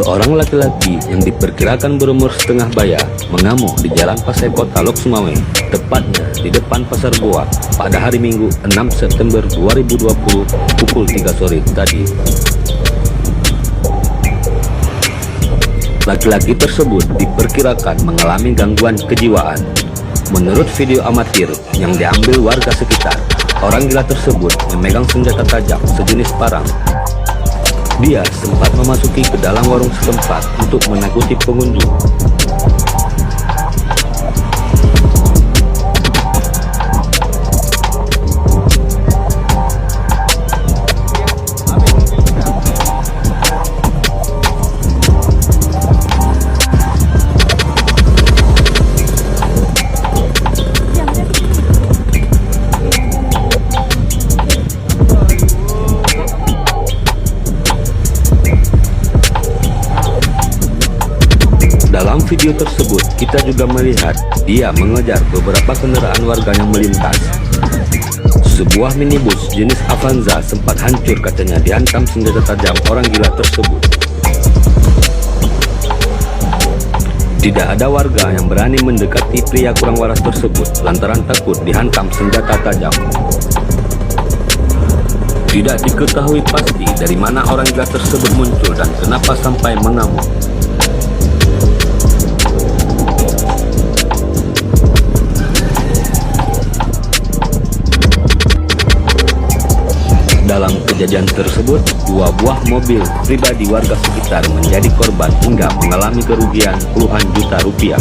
Seorang laki-laki yang diperkirakan berumur setengah baya mengamuk di Jalan Pasai Kota Lok Sumawe, tepatnya di depan Pasar Boa pada hari Minggu 6 September 2020 pukul 3 sore tadi. Laki-laki tersebut diperkirakan mengalami gangguan kejiwaan. Menurut video amatir yang diambil warga sekitar, orang gila tersebut memegang senjata tajam sejenis parang. Dia sempat memasuki ke dalam warung setempat untuk menakuti pengunjung. Dalam video tersebut, kita juga melihat dia mengejar beberapa kendaraan warga yang melintas. Sebuah minibus jenis Avanza sempat hancur kacanya dihantam senjata tajam orang gila tersebut. Tidak ada warga yang berani mendekati pria kurang waras tersebut lantaran takut dihantam senjata tajam. Tidak diketahui pasti dari mana orang gila tersebut muncul dan kenapa sampai mengamuk. Dalam kejadian tersebut, 2 buah mobil pribadi warga sekitar menjadi korban hingga mengalami kerugian puluhan juta rupiah.